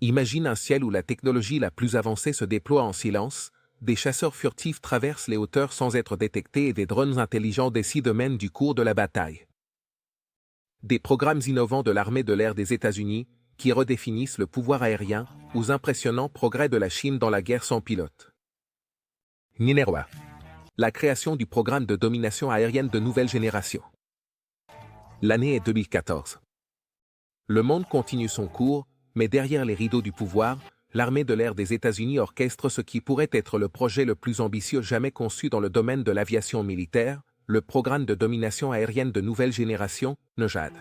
Imagine un ciel où la technologie la plus avancée se déploie en silence, des chasseurs furtifs traversent les hauteurs sans être détectés et des drones intelligents décident même du cours de la bataille. Des programmes innovants de l'armée de l'air des États-Unis, qui redéfinissent le pouvoir aérien, aux impressionnants progrès de la Chine dans la guerre sans pilote. Numéro 1. La création du programme de domination aérienne de nouvelle génération. L'année est 2014. Le monde continue son cours, mais derrière les rideaux du pouvoir, l'armée de l'air des États-Unis orchestre ce qui pourrait être le projet le plus ambitieux jamais conçu dans le domaine de l'aviation militaire, le programme de domination aérienne de nouvelle génération, NOJAD.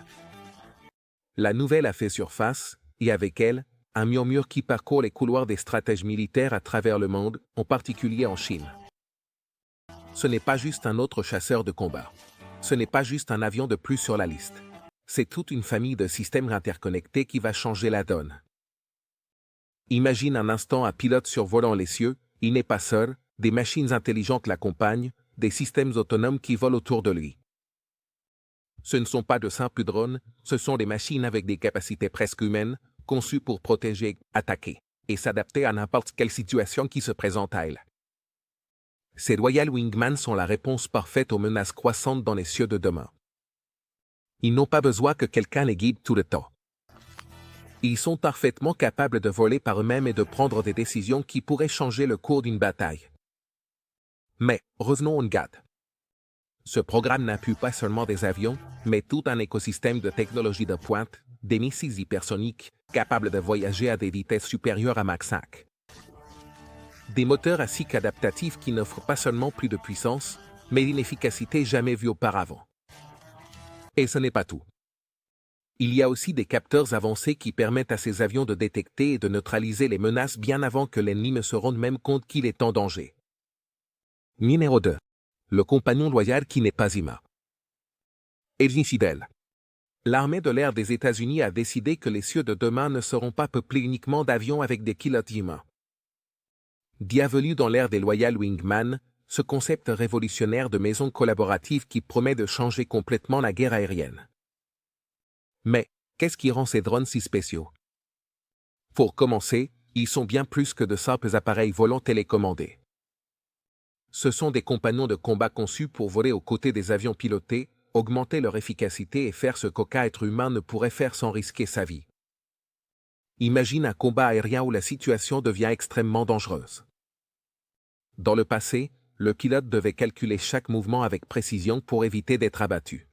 La nouvelle a fait surface, et avec elle, un murmure qui parcourt les couloirs des stratèges militaires à travers le monde, en particulier en Chine. Ce n'est pas juste un autre chasseur de combat. Ce n'est pas juste un avion de plus sur la liste. C'est toute une famille de systèmes interconnectés qui va changer la donne. Imagine un instant un pilote survolant les cieux, il n'est pas seul, des machines intelligentes l'accompagnent, des systèmes autonomes qui volent autour de lui. Ce ne sont pas de simples drones, ce sont des machines avec des capacités presque humaines, conçues pour protéger, attaquer, et s'adapter à n'importe quelle situation qui se présente à elles. Ces Loyal Wingman sont la réponse parfaite aux menaces croissantes dans les cieux de demain. Ils n'ont pas besoin que quelqu'un les guide tout le temps. Ils sont parfaitement capables de voler par eux-mêmes et de prendre des décisions qui pourraient changer le cours d'une bataille. Mais, revenons au NGAD. Ce programme n'appuie pas seulement des avions, mais tout un écosystème de technologies de pointe, des missiles hypersoniques, capables de voyager à des vitesses supérieures à Mach 5. Des moteurs ASIC adaptatifs qui n'offrent pas seulement plus de puissance, mais une efficacité jamais vue auparavant. Et ce n'est pas tout. Il y a aussi des capteurs avancés qui permettent à ces avions de détecter et de neutraliser les menaces bien avant que l'ennemi ne se rende même compte qu'il est en danger. Numéro 2. Le compagnon loyal qui n'est pas humain. Avis fidèle. L'armée de l'air des États-Unis a décidé que les cieux de demain ne seront pas peuplés uniquement d'avions avec des pilotes humains. Bienvenue dans l'ère des Loyal Wingman, ce concept révolutionnaire de maison collaborative qui promet de changer complètement la guerre aérienne. Mais, qu'est-ce qui rend ces drones si spéciaux? Pour commencer, ils sont bien plus que de simples appareils volants télécommandés. Ce sont des compagnons de combat conçus pour voler aux côtés des avions pilotés, augmenter leur efficacité et faire ce qu'aucun être humain ne pourrait faire sans risquer sa vie. Imagine un combat aérien où la situation devient extrêmement dangereuse. Dans le passé, le pilote devait calculer chaque mouvement avec précision pour éviter d'être abattu.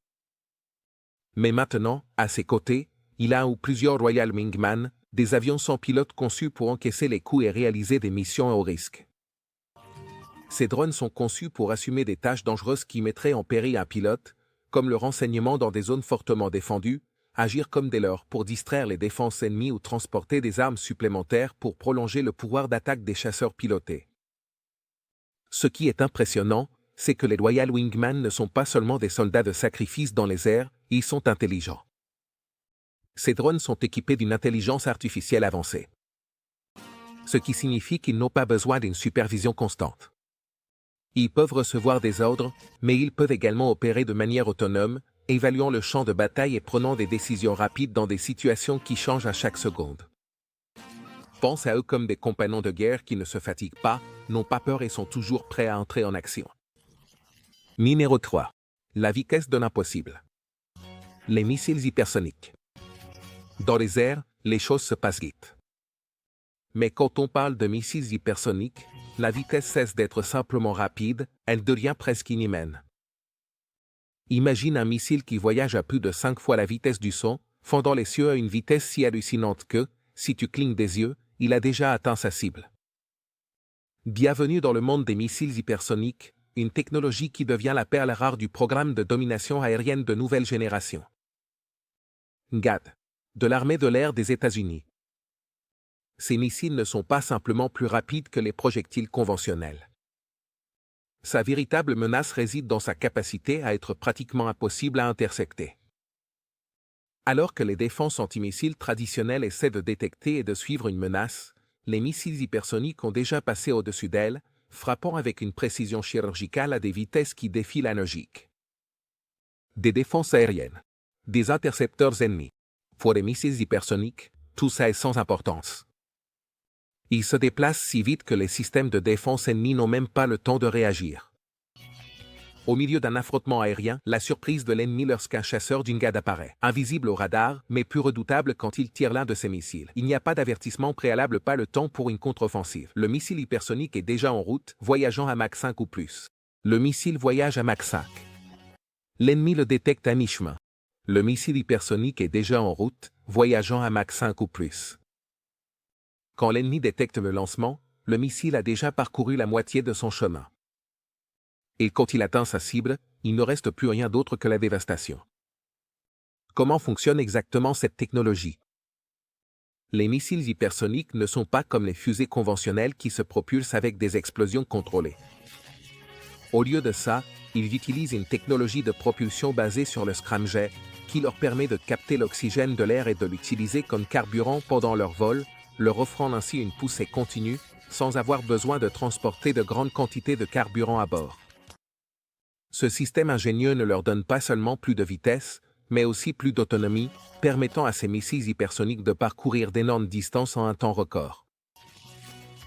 Mais maintenant, à ses côtés, il a un ou plusieurs Loyal Wingman, des avions sans pilote conçus pour encaisser les coups et réaliser des missions à haut risque. Ces drones sont conçus pour assumer des tâches dangereuses qui mettraient en péril un pilote, comme le renseignement dans des zones fortement défendues, agir comme des leurres pour distraire les défenses ennemies ou transporter des armes supplémentaires pour prolonger le pouvoir d'attaque des chasseurs pilotés. Ce qui est impressionnant, c'est que les Loyal Wingman ne sont pas seulement des soldats de sacrifice dans les airs, ils sont intelligents. Ces drones sont équipés d'une intelligence artificielle avancée. Ce qui signifie qu'ils n'ont pas besoin d'une supervision constante. Ils peuvent recevoir des ordres, mais ils peuvent également opérer de manière autonome, évaluant le champ de bataille et prenant des décisions rapides dans des situations qui changent à chaque seconde. Pense à eux comme des compagnons de guerre qui ne se fatiguent pas, n'ont pas peur et sont toujours prêts à entrer en action. Numéro 3. La vitesse de l'impossible. Les missiles hypersoniques. Dans les airs, les choses se passent vite. Mais quand on parle de missiles hypersoniques, la vitesse cesse d'être simplement rapide, elle devient presque inhumaine. Imagine un missile qui voyage à plus de 5 fois la vitesse du son, fendant les cieux à une vitesse si hallucinante que, si tu clignes des yeux, il a déjà atteint sa cible. Bienvenue dans le monde des missiles hypersoniques, une technologie qui devient la perle rare du programme de domination aérienne de nouvelle génération. NGAD, de l'armée de l'air des États-Unis. Ces missiles ne sont pas simplement plus rapides que les projectiles conventionnels. Sa véritable menace réside dans sa capacité à être pratiquement impossible à intercepter. Alors que les défenses antimissiles traditionnelles essaient de détecter et de suivre une menace, les missiles hypersoniques ont déjà passé au-dessus d'elle, frappant avec une précision chirurgicale à des vitesses qui défient la logique. Des défenses aériennes, des intercepteurs ennemis, pour les missiles hypersoniques, tout ça est sans importance. Il se déplace si vite que les systèmes de défense ennemis n'ont même pas le temps de réagir. Au milieu d'un affrontement aérien, la surprise de l'ennemi lorsqu'un chasseur d'Ingad apparaît. Invisible au radar, mais plus redoutable quand il tire l'un de ses missiles. Il n'y a pas d'avertissement préalable, pas le temps pour une contre-offensive. Le missile hypersonique est déjà en route, voyageant à Mach 5 ou plus. Le missile voyage à Mach 5. L'ennemi le détecte à mi-chemin. Le missile hypersonique est déjà en route, voyageant à Mach 5 ou plus. Quand l'ennemi détecte le lancement, le missile a déjà parcouru la moitié de son chemin. Et quand il atteint sa cible, il ne reste plus rien d'autre que la dévastation. Comment fonctionne exactement cette technologie? Les missiles hypersoniques ne sont pas comme les fusées conventionnelles qui se propulsent avec des explosions contrôlées. Au lieu de ça, ils utilisent une technologie de propulsion basée sur le scramjet, qui leur permet de capter l'oxygène de l'air et de l'utiliser comme carburant pendant leur vol, leur offrant ainsi une poussée continue, sans avoir besoin de transporter de grandes quantités de carburant à bord. Ce système ingénieux ne leur donne pas seulement plus de vitesse, mais aussi plus d'autonomie, permettant à ces missiles hypersoniques de parcourir d'énormes distances en un temps record.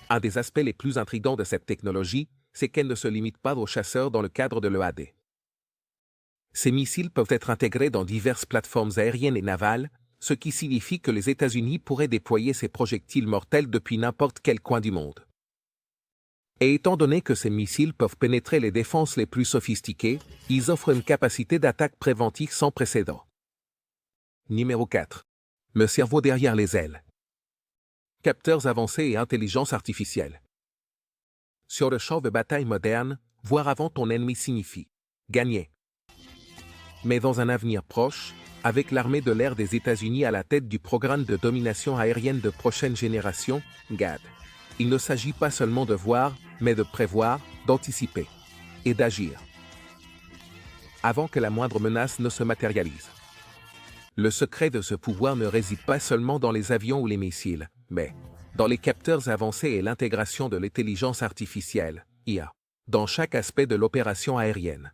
Un des aspects les plus intrigants de cette technologie, c'est qu'elle ne se limite pas aux chasseurs dans le cadre de l'EAD. Ces missiles peuvent être intégrés dans diverses plateformes aériennes et navales, ce qui signifie que les États-Unis pourraient déployer ces projectiles mortels depuis n'importe quel coin du monde. Et étant donné que ces missiles peuvent pénétrer les défenses les plus sophistiquées, ils offrent une capacité d'attaque préventive sans précédent. Numéro 4. Le cerveau derrière les ailes. Capteurs avancés et intelligence artificielle. Sur le champ de bataille moderne, voir avant ton ennemi signifie gagner. Mais dans un avenir proche, avec l'armée de l'air des États-Unis à la tête du programme de domination aérienne de prochaine génération, GAD, il ne s'agit pas seulement de voir, mais de prévoir, d'anticiper et d'agir avant que la moindre menace ne se matérialise. Le secret de ce pouvoir ne réside pas seulement dans les avions ou les missiles, mais dans les capteurs avancés et l'intégration de l'intelligence artificielle, IA, dans chaque aspect de l'opération aérienne.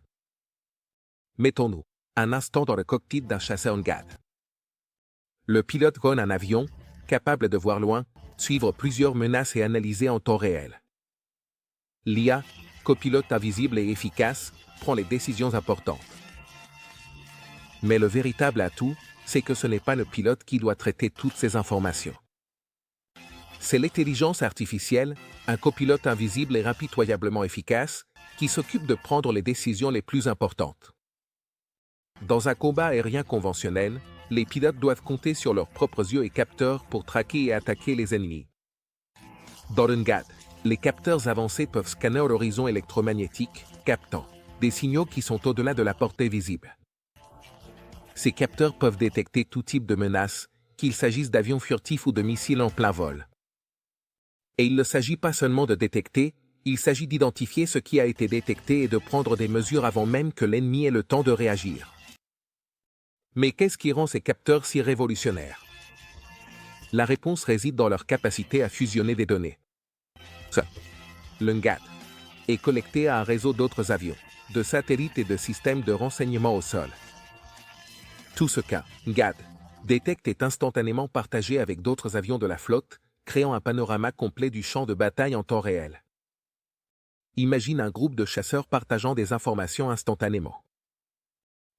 Mettons-nous un instant dans le cockpit d'un chasseur GAD. Le pilote conduit un avion, capable de voir loin, suivre plusieurs menaces et analyser en temps réel. L'IA, copilote invisible et efficace, prend les décisions importantes. Mais le véritable atout, c'est que ce n'est pas le pilote qui doit traiter toutes ces informations. C'est l'intelligence artificielle, un copilote invisible et impitoyablement efficace, qui s'occupe de prendre les décisions les plus importantes. Dans un combat aérien conventionnel, les pilotes doivent compter sur leurs propres yeux et capteurs pour traquer et attaquer les ennemis. Dans le GAD, les capteurs avancés peuvent scanner l'horizon électromagnétique, captant des signaux qui sont au-delà de la portée visible. Ces capteurs peuvent détecter tout type de menaces, qu'il s'agisse d'avions furtifs ou de missiles en plein vol. Et il ne s'agit pas seulement de détecter, il s'agit d'identifier ce qui a été détecté et de prendre des mesures avant même que l'ennemi ait le temps de réagir. Mais qu'est-ce qui rend ces capteurs si révolutionnaires? La réponse réside dans leur capacité à fusionner des données. Le GAD est connecté à un réseau d'autres avions, de satellites et de systèmes de renseignement au sol. Tout ce qu'un GAD détecte est instantanément partagé avec d'autres avions de la flotte, créant un panorama complet du champ de bataille en temps réel. Imagine un groupe de chasseurs partageant des informations instantanément.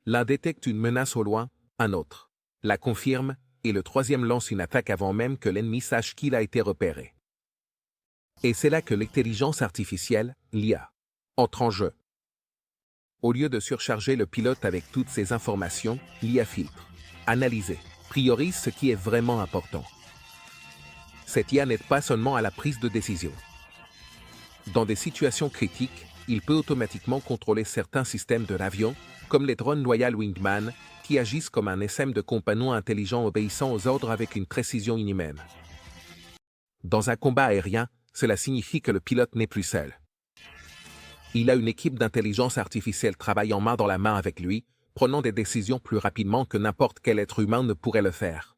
L'un détecte une menace au loin, un autre la confirme, et le troisième lance une attaque avant même que l'ennemi sache qu'il a été repéré. Et c'est là que l'intelligence artificielle, l'IA, entre en jeu. Au lieu de surcharger le pilote avec toutes ces informations, l'IA filtre, analyse, priorise ce qui est vraiment important. Cette IA n'aide pas seulement à la prise de décision. Dans des situations critiques, il peut automatiquement contrôler certains systèmes de l'avion, comme les drones Loyal Wingman, qui agissent comme un SM de compagnon intelligent obéissant aux ordres avec une précision inhumaine. Dans un combat aérien, cela signifie que le pilote n'est plus seul. Il a une équipe d'intelligence artificielle travaillant main dans la main avec lui, prenant des décisions plus rapidement que n'importe quel être humain ne pourrait le faire.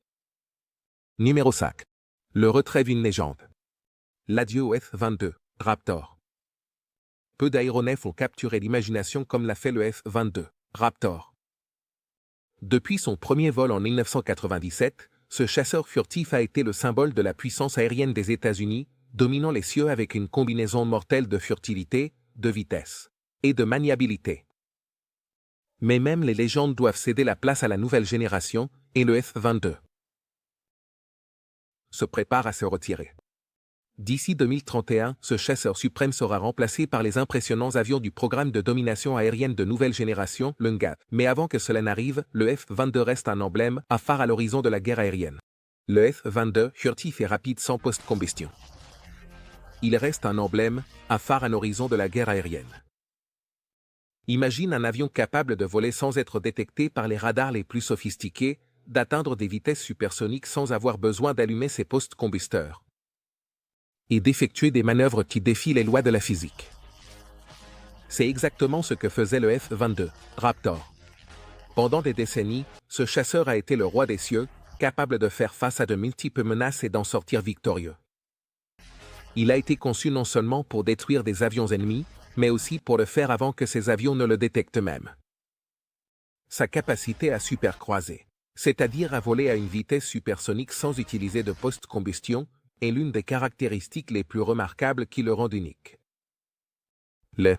Numéro 5. Le retrait d'une légende. L'adieu au F-22, Raptor. Peu d'aéronefs ont capturé l'imagination comme l'a fait le F-22, Raptor. Depuis son premier vol en 1997, ce chasseur furtif a été le symbole de la puissance aérienne des États-Unis, dominant les cieux avec une combinaison mortelle de furtivité, de vitesse et de maniabilité. Mais même les légendes doivent céder la place à la nouvelle génération, et le F-22 se prépare à se retirer. D'ici 2031, ce chasseur suprême sera remplacé par les impressionnants avions du programme de domination aérienne de nouvelle génération, le NGAD. Mais avant que cela n'arrive, le F-22 reste un emblème, un phare à l'horizon de la guerre aérienne. Le F-22, furtif et rapide sans post-combustion. Il reste un emblème, un phare à l'horizon de la guerre aérienne. Imagine un avion capable de voler sans être détecté par les radars les plus sophistiqués, d'atteindre des vitesses supersoniques sans avoir besoin d'allumer ses post-combusteurs et d'effectuer des manœuvres qui défient les lois de la physique. C'est exactement ce que faisait le F-22, Raptor. Pendant des décennies, ce chasseur a été le roi des cieux, capable de faire face à de multiples menaces et d'en sortir victorieux. Il a été conçu non seulement pour détruire des avions ennemis, mais aussi pour le faire avant que ces avions ne le détectent même. Sa capacité à supercroiser, c'est-à-dire à voler à une vitesse supersonique sans utiliser de post-combustion, est l'une des caractéristiques les plus remarquables qui le rendent unique. Le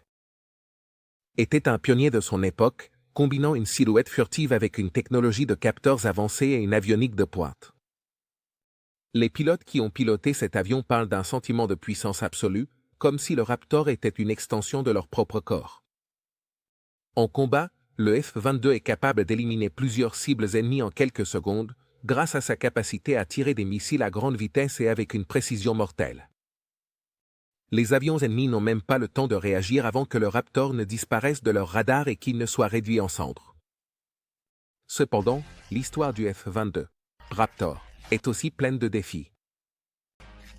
était un pionnier de son époque, combinant une silhouette furtive avec une technologie de capteurs avancés et une avionique de pointe. Les pilotes qui ont piloté cet avion parlent d'un sentiment de puissance absolue, comme si le Raptor était une extension de leur propre corps. En combat, le F-22 est capable d'éliminer plusieurs cibles ennemies en quelques secondes, grâce à sa capacité à tirer des missiles à grande vitesse et avec une précision mortelle. Les avions ennemis n'ont même pas le temps de réagir avant que le Raptor ne disparaisse de leur radar et qu'il ne soit réduit en cendres. Cependant, l'histoire du F-22, Raptor, est aussi pleine de défis.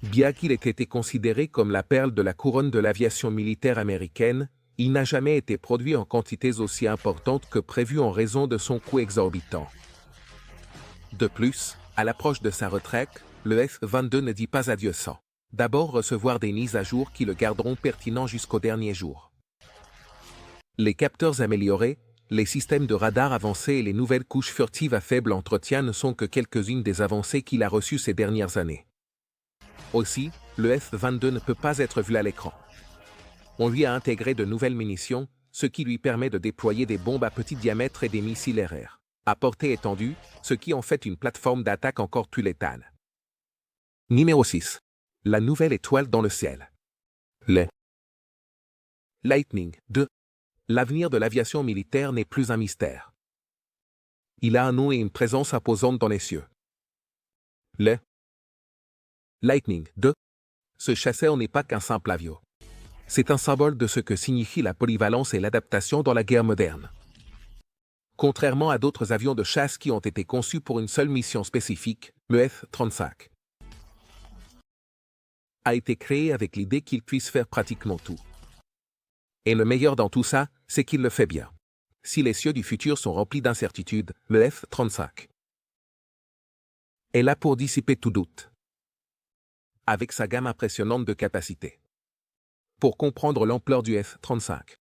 Bien qu'il ait été considéré comme la perle de la couronne de l'aviation militaire américaine, il n'a jamais été produit en quantités aussi importantes que prévu en raison de son coût exorbitant. De plus, à l'approche de sa retraite, le F-22 ne dit pas adieu sans d'abord recevoir des mises à jour qui le garderont pertinent jusqu'au dernier jour. Les capteurs améliorés, les systèmes de radar avancés et les nouvelles couches furtives à faible entretien ne sont que quelques-unes des avancées qu'il a reçues ces dernières années. Aussi, le F-22 ne peut pas être vu à l'écran. On lui a intégré de nouvelles munitions, ce qui lui permet de déployer des bombes à petit diamètre et des missiles RR à portée étendue, ce qui en fait une plateforme d'attaque encore plus létale. Numéro 6. La nouvelle étoile dans le ciel. Le Lightning 2. L'avenir de l'aviation militaire n'est plus un mystère. Il a un nom et une présence imposante dans les cieux. Le Lightning 2. Ce chasseur n'est pas qu'un simple avion. C'est un symbole de ce que signifie la polyvalence et l'adaptation dans la guerre moderne. Contrairement à d'autres avions de chasse qui ont été conçus pour une seule mission spécifique, le F-35 a été créé avec l'idée qu'il puisse faire pratiquement tout. Et le meilleur dans tout ça, c'est qu'il le fait bien. Si les cieux du futur sont remplis d'incertitudes, le F-35 est là pour dissiper tout doute, avec sa gamme impressionnante de capacités. Pour comprendre l'ampleur du F-35,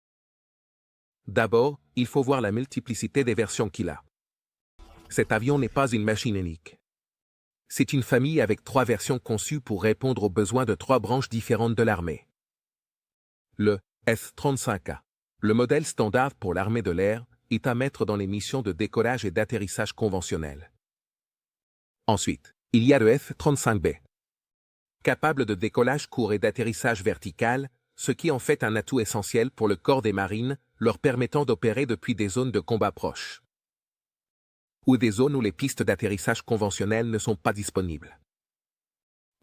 d'abord, il faut voir la multiplicité des versions qu'il a. Cet avion n'est pas une machine unique. C'est une famille avec 3 versions conçues pour répondre aux besoins de 3 branches différentes de l'armée. Le F-35A, le modèle standard pour l'armée de l'air, est à mettre dans les missions de décollage et d'atterrissage conventionnelles. Ensuite, il y a le F-35B, capable de décollage court et d'atterrissage vertical, ce qui en fait un atout essentiel pour le corps des marines, leur permettant d'opérer depuis des zones de combat proches ou des zones où les pistes d'atterrissage conventionnelles ne sont pas disponibles.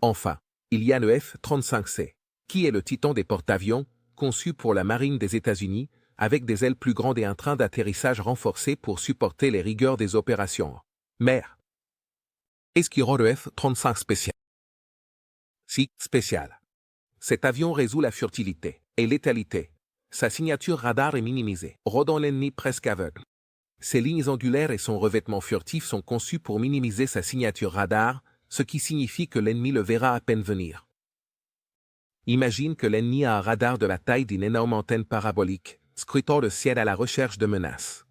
Enfin, il y a le F-35C, qui est le titan des porte-avions, conçu pour la marine des États-Unis, avec des ailes plus grandes et un train d'atterrissage renforcé pour supporter les rigueurs des opérations en mer. Est-ce qu'il rend le F-35 spécial? Si, spécial. Cet avion résout la furtivité et létalité. Sa signature radar est minimisée, rendant l'ennemi presque aveugle. Ses lignes angulaires et son revêtement furtif sont conçus pour minimiser sa signature radar, ce qui signifie que l'ennemi le verra à peine venir. Imagine que l'ennemi a un radar de la taille d'une énorme antenne parabolique, scrutant le ciel à la recherche de menaces.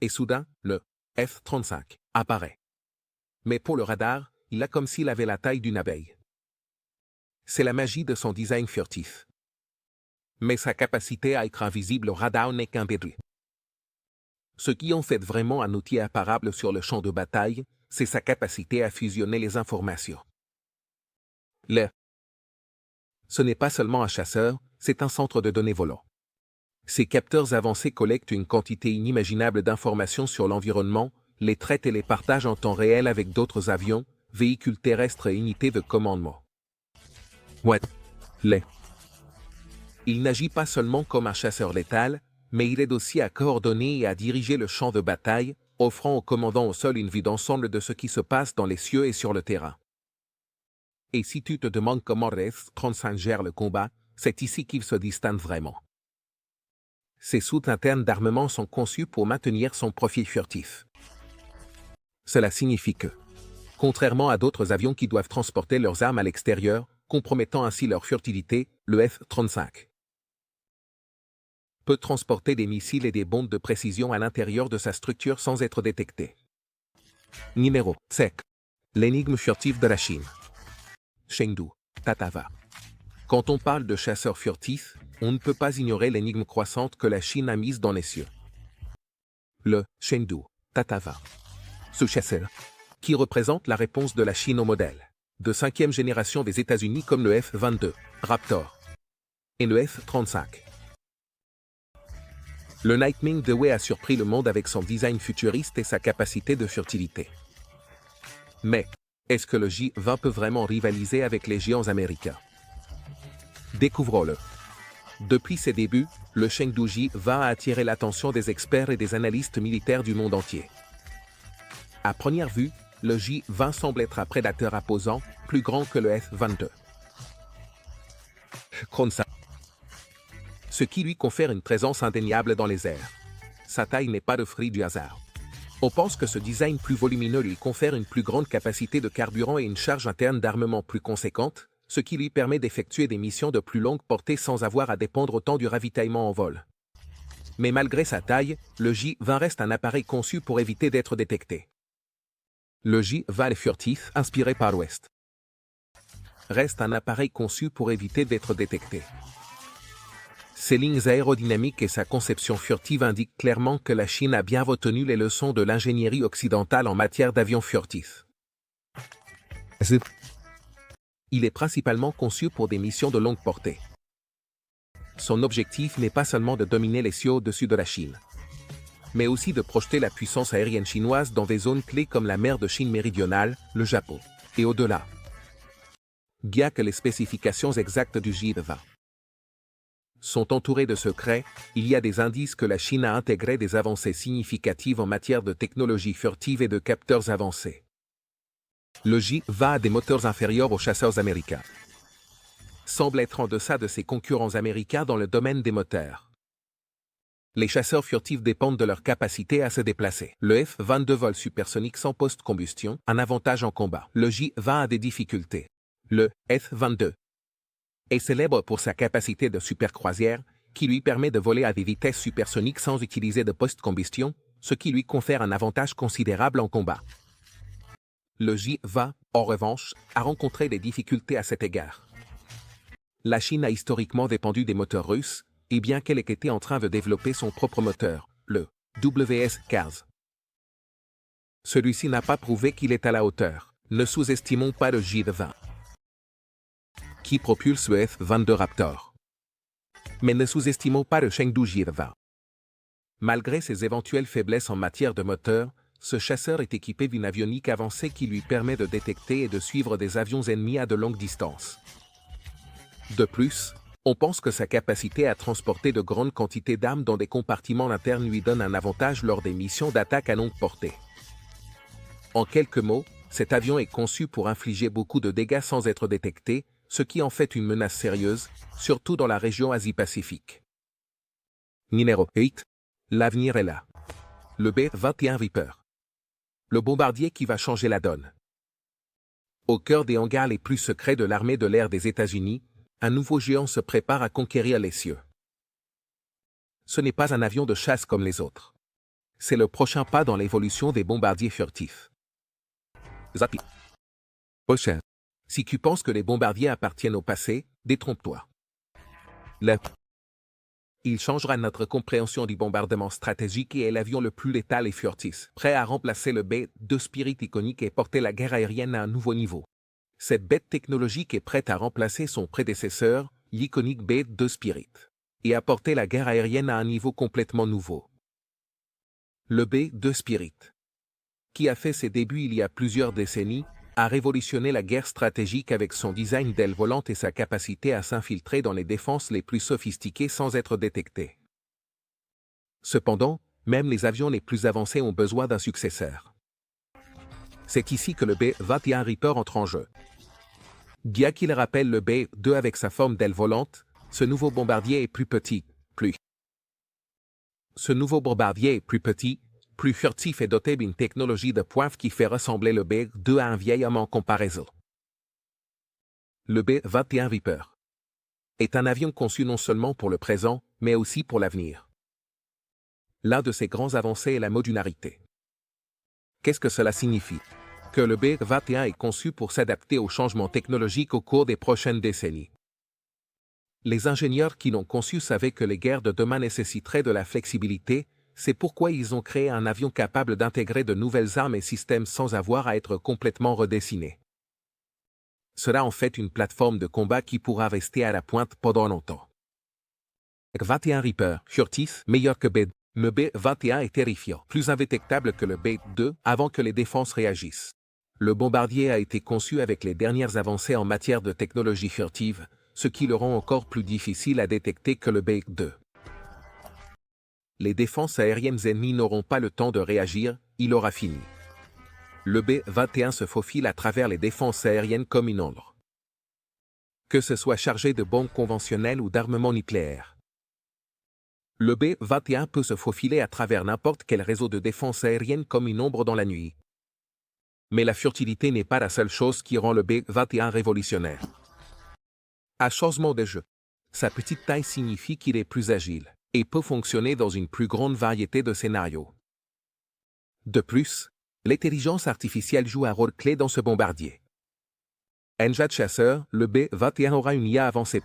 Et soudain, le F-35 apparaît. Mais pour le radar, il a comme s'il avait la taille d'une abeille. C'est la magie de son design furtif. Mais sa capacité à être invisible au radar n'est qu'un début. Ce qui en fait vraiment un outil imparable sur le champ de bataille, c'est sa capacité à fusionner les informations. Ce n'est pas seulement un chasseur, c'est un centre de données volant. Ces capteurs avancés collectent une quantité inimaginable d'informations sur l'environnement, les traitent et les partagent en temps réel avec d'autres avions, véhicules terrestres et unités de commandement. Il n'agit pas seulement comme un chasseur létal, mais il aide aussi à coordonner et à diriger le champ de bataille, offrant au commandant au sol une vue d'ensemble de ce qui se passe dans les cieux et sur le terrain. Et si tu te demandes comment le F-35 gère le combat, c'est ici qu'il se distingue vraiment. Ses soutes internes d'armement sont conçues pour maintenir son profil furtif. Cela signifie que, contrairement à d'autres avions qui doivent transporter leurs armes à l'extérieur, compromettant ainsi leur furtivité, le F-35 peut transporter des missiles et des bombes de précision à l'intérieur de sa structure sans être détecté. Numéro 5. L'énigme furtive de la Chine. Chengdu, Tatava. Quand on parle de chasseurs furtifs, on ne peut pas ignorer l'énigme croissante que la Chine a mise dans les cieux. Le Chengdu, Tatava. Ce chasseur, qui représente la réponse de la Chine au modèle de 5e génération des États-Unis comme le F-22, Raptor, et le F-35. Le Nightwing de Wei a surpris le monde avec son design futuriste et sa capacité de furtivité. Mais, est-ce que le J-20 peut vraiment rivaliser avec les géants américains? Découvrons-le. Depuis ses débuts, le Chengdu J-20 a attiré l'attention des experts et des analystes militaires du monde entier. À première vue, le J-20 semble être un prédateur imposant, plus grand que le F-22. Ce qui lui confère une présence indéniable dans les airs. Sa taille n'est pas le fruit du hasard. On pense que ce design plus volumineux lui confère une plus grande capacité de carburant et une charge interne d'armement plus conséquente, ce qui lui permet d'effectuer des missions de plus longue portée sans avoir à dépendre autant du ravitaillement en vol. Mais malgré sa taille, le J-20 reste un appareil conçu pour éviter d'être détecté. Le J-20 est furtif, inspiré par l'Ouest. Reste un appareil conçu pour éviter d'être détecté. Ses lignes aérodynamiques et sa conception furtive indiquent clairement que la Chine a bien retenu les leçons de l'ingénierie occidentale en matière d'avions furtifs. Il est principalement conçu pour des missions de longue portée. Son objectif n'est pas seulement de dominer les cieux au-dessus de la Chine, mais aussi de projeter la puissance aérienne chinoise dans des zones clés comme la mer de Chine méridionale, le Japon, et au-delà. Bien que les spécifications exactes du J-20 sont entourées de secrets, il y a des indices que la Chine a intégré des avancées significatives en matière de technologie furtive et de capteurs avancés. Le J-20 a des moteurs inférieurs aux chasseurs américains. Semble être en deçà de ses concurrents américains dans le domaine des moteurs. Les chasseurs furtifs dépendent de leur capacité à se déplacer. Le F-22 vole supersonique sans post-combustion, un avantage en combat. Le J-20 a des difficultés. Le F-22 est célèbre pour sa capacité de supercroisière, qui lui permet de voler à des vitesses supersoniques sans utiliser de post-combustion, ce qui lui confère un avantage considérable en combat. Le J-20, en revanche, a rencontré des difficultés à cet égard. La Chine a historiquement dépendu des moteurs russes, et bien qu'elle ait été en train de développer son propre moteur, le WS-15. Celui-ci n'a pas prouvé qu'il est à la hauteur. Ne sous-estimons pas le J-20, qui propulse le F-22 Raptor. Mais ne sous-estimons pas le Chengdu J-20. Malgré ses éventuelles faiblesses en matière de moteur, ce chasseur est équipé d'une avionique avancée qui lui permet de détecter et de suivre des avions ennemis à de longues distances. De plus, on pense que sa capacité à transporter de grandes quantités d'armes dans des compartiments internes lui donne un avantage lors des missions d'attaque à longue portée. En quelques mots, cet avion est conçu pour infliger beaucoup de dégâts sans être détecté, ce qui en fait une menace sérieuse, surtout dans la région Asie-Pacifique. Numéro 8. L'avenir est là. Le B-21 Viper. Le bombardier qui va changer la donne. Au cœur des hangars les plus secrets de l'armée de l'air des États-Unis, un nouveau géant se prépare à conquérir les cieux. Ce n'est pas un avion de chasse comme les autres. C'est le prochain pas dans l'évolution des bombardiers furtifs. Zappy. Prochain. Si tu penses que les bombardiers appartiennent au passé, détrompe-toi. Il changera notre compréhension du bombardement stratégique et est l'avion le plus létal et furtif, prêt à remplacer le B-2 Spirit iconique et porter la guerre aérienne à un nouveau niveau. Cette bête technologique est prête à remplacer son prédécesseur, l'iconique B-2 Spirit, et à porter la guerre aérienne à un niveau complètement nouveau. Le B-2 Spirit, qui a fait ses débuts il y a plusieurs décennies, a révolutionné la guerre stratégique avec son design d'aile volante et sa capacité à s'infiltrer dans les défenses les plus sophistiquées sans être détecté. Cependant, même les avions les plus avancés ont besoin d'un successeur. C'est ici que le B-21 Reaper entre en jeu. Bien qu'il rappelle le B-2 avec sa forme d'aile volante, ce nouveau bombardier est plus petit, plus furtif et doté d'une technologie de pointe qui fait ressembler le B-2 à un vieil homme en comparaison. Le B-21 Reaper est un avion conçu non seulement pour le présent, mais aussi pour l'avenir. L'un de ses grands avancées est la modularité. Qu'est-ce que cela signifie? Que le B-21 est conçu pour s'adapter aux changements technologiques au cours des prochaines décennies. Les ingénieurs qui l'ont conçu savaient que les guerres de demain nécessiteraient de la flexibilité. C'est pourquoi ils ont créé un avion capable d'intégrer de nouvelles armes et systèmes sans avoir à être complètement redessiné. Cela en fait une plateforme de combat qui pourra rester à la pointe pendant longtemps. B-21 Reaper, furtif, meilleur que B-2. Le B-21 est terrifiant, plus indétectable que le B-2 avant que les défenses réagissent. Le bombardier a été conçu avec les dernières avancées en matière de technologie furtive, ce qui le rend encore plus difficile à détecter que le B-2. Les défenses aériennes ennemies n'auront pas le temps de réagir, il aura fini. Le B-21 se faufile à travers les défenses aériennes comme une ombre. Que ce soit chargé de bombes conventionnelles ou d'armements nucléaires. Le B-21 peut se faufiler à travers n'importe quel réseau de défense aérienne comme une ombre dans la nuit. Mais la furtivité n'est pas la seule chose qui rend le B-21 révolutionnaire. À changement de jeu, sa petite taille signifie qu'il est plus agile et peut fonctionner dans une plus grande variété de scénarios. De plus, l'intelligence artificielle joue un rôle clé dans ce bombardier. Un jet chasseur, le B-21 aura une IA avancée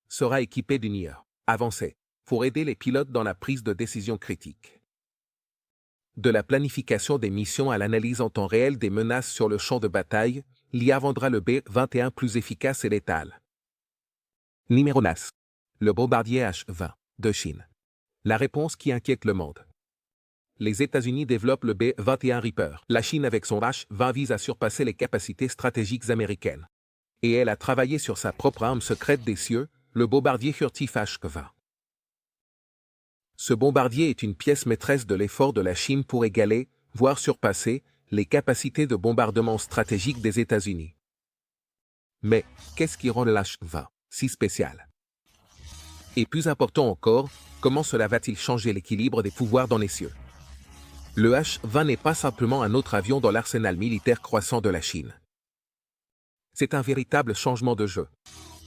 sera équipé d'une IA avancée pour aider les pilotes dans la prise de décision critique. De la planification des missions à l'analyse en temps réel des menaces sur le champ de bataille, l'IA rendra le B-21 plus efficace et létal. Numéro 9. Le bombardier H-20 de Chine. La réponse qui inquiète le monde. Les États-Unis développent le B-21 Reaper. La Chine avec son H-20 vise à surpasser les capacités stratégiques américaines. Et elle a travaillé sur sa propre arme secrète des cieux, le bombardier furtif H-20. Ce bombardier est une pièce maîtresse de l'effort de la Chine pour égaler, voire surpasser, les capacités de bombardement stratégique des États-Unis. Mais, qu'est-ce qui rend le H-20 si spécial? Et plus important encore, comment cela va-t-il changer l'équilibre des pouvoirs dans les cieux? Le H-20 n'est pas simplement un autre avion dans l'arsenal militaire croissant de la Chine. C'est un véritable changement de jeu.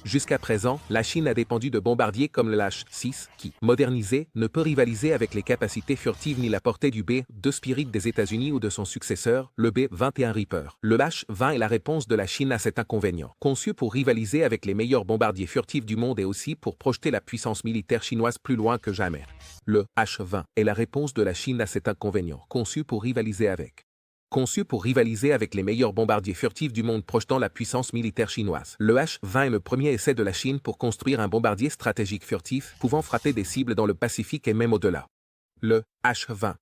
Jusqu'à présent, la Chine a dépendu de bombardiers comme le H-6, qui, modernisé, ne peut rivaliser avec les capacités furtives ni la portée du B-2 Spirit des États-Unis ou de son successeur, le B-21 Reaper. Le H-20 est la réponse de la Chine à cet inconvénient. Conçu pour rivaliser avec les meilleurs bombardiers furtifs du monde et aussi pour projeter la puissance militaire chinoise plus loin que jamais. Le H-20 est la réponse de la Chine à cet inconvénient. Conçu pour rivaliser avec les meilleurs bombardiers furtifs du monde projetant la puissance militaire chinoise. Le H-20 est le premier essai de la Chine pour construire un bombardier stratégique furtif pouvant frapper des cibles dans le Pacifique et même au-delà. Le H-20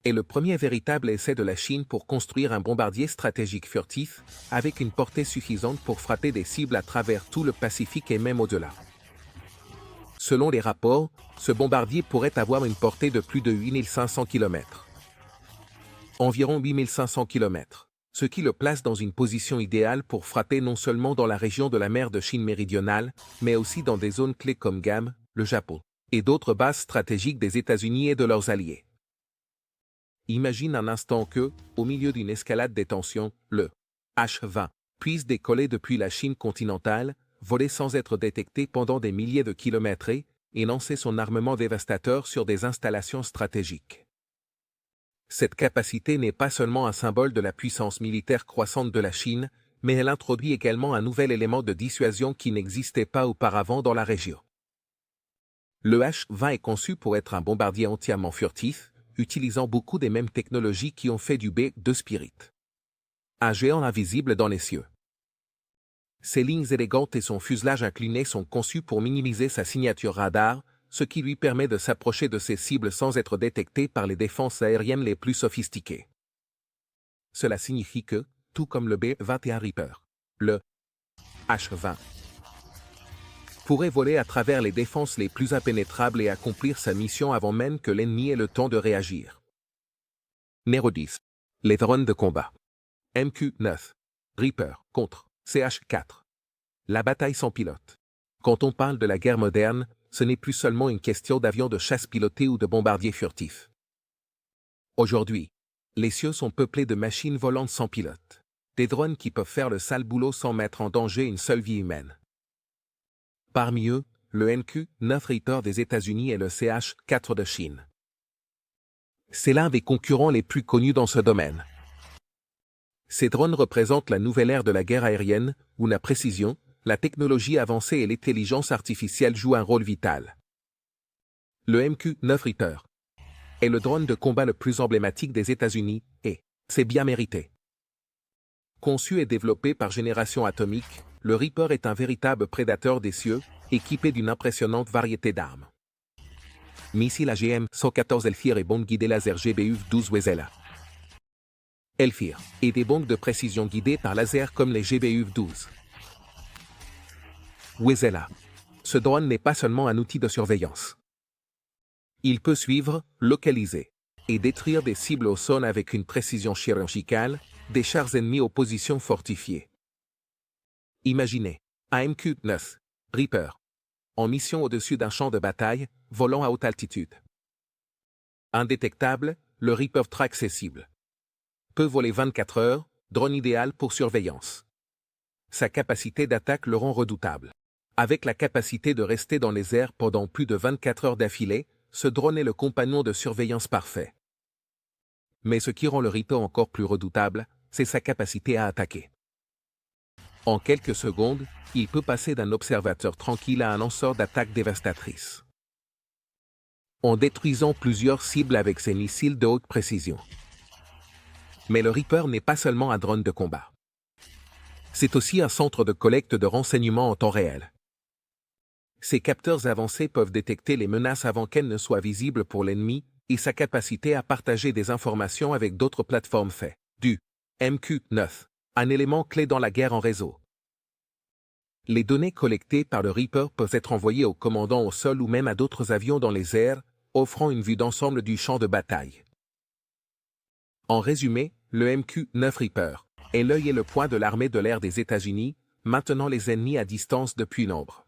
est le premier véritable essai de la Chine pour construire un bombardier stratégique furtif avec une portée suffisante pour frapper des cibles à travers tout le Pacifique et même au-delà. Selon les rapports, ce bombardier pourrait avoir une portée de plus de 8500 km. Environ 8500 km, ce qui le place dans une position idéale pour frapper non seulement dans la région de la mer de Chine méridionale, mais aussi dans des zones clés comme Guam, le Japon, et d'autres bases stratégiques des États-Unis et de leurs alliés. Imagine un instant que, au milieu d'une escalade des tensions, le H-20 puisse décoller depuis la Chine continentale, voler sans être détecté pendant des milliers de kilomètres et lancer son armement dévastateur sur des installations stratégiques. Cette capacité n'est pas seulement un symbole de la puissance militaire croissante de la Chine, mais elle introduit également un nouvel élément de dissuasion qui n'existait pas auparavant dans la région. Le H-20 est conçu pour être un bombardier entièrement furtif, utilisant beaucoup des mêmes technologies qui ont fait du B-2 Spirit un géant invisible dans les cieux. Ses lignes élégantes et son fuselage incliné sont conçus pour minimiser sa signature radar, ce qui lui permet de s'approcher de ses cibles sans être détecté par les défenses aériennes les plus sophistiquées. Cela signifie que, tout comme le B-21 Reaper, le H-20 pourrait voler à travers les défenses les plus impénétrables et accomplir sa mission avant même que l'ennemi ait le temps de réagir. Numéro 10. Les drones de combat. MQ-9. Reaper contre CH-4. La bataille sans pilote. Quand on parle de la guerre moderne, ce n'est plus seulement une question d'avions de chasse pilotés ou de bombardiers furtifs. Aujourd'hui, les cieux sont peuplés de machines volantes sans pilote. Des drones qui peuvent faire le sale boulot sans mettre en danger une seule vie humaine. Parmi eux, le MQ-9 Reaper des États-Unis et le CH-4 de Chine. C'est l'un des concurrents les plus connus dans ce domaine. Ces drones représentent la nouvelle ère de la guerre aérienne, où la précision, la technologie avancée et l'intelligence artificielle jouent un rôle vital. Le MQ-9 Reaper est le drone de combat le plus emblématique des États-Unis, et c'est bien mérité. Conçu et développé par Génération Atomique, le Reaper est un véritable prédateur des cieux, équipé d'une impressionnante variété d'armes. Missiles AGM-114 Elfir et bombes guidées laser GBU-12 Wezella. Elfir et des bombes de précision guidées par laser comme les GBU-12. Wezella. Ce drone n'est pas seulement un outil de surveillance. Il peut suivre, localiser et détruire des cibles au sol avec une précision chirurgicale, des chars ennemis aux positions fortifiées. Imaginez un MQ-9 Reaper en mission au-dessus d'un champ de bataille, volant à haute altitude. Indétectable, le Reaper traque ses cibles. Peut voler 24 heures, drone idéal pour surveillance. Sa capacité d'attaque le rend redoutable. Avec la capacité de rester dans les airs pendant plus de 24 heures d'affilée, ce drone est le compagnon de surveillance parfait. Mais ce qui rend le Reaper encore plus redoutable, c'est sa capacité à attaquer. En quelques secondes, il peut passer d'un observateur tranquille à un lanceur d'attaque dévastatrice. En détruisant plusieurs cibles avec ses missiles de haute précision. Mais le Reaper n'est pas seulement un drone de combat. C'est aussi un centre de collecte de renseignements en temps réel. Ses capteurs avancés peuvent détecter les menaces avant qu'elles ne soient visibles pour l'ennemi, et sa capacité à partager des informations avec d'autres plateformes fait du MQ-9 un élément clé dans la guerre en réseau. Les données collectées par le Reaper peuvent être envoyées au commandant au sol ou même à d'autres avions dans les airs, offrant une vue d'ensemble du champ de bataille. En résumé, le MQ-9 Reaper est l'œil et le poing de l'armée de l'air des États-Unis, maintenant les ennemis à distance depuis l'ombre.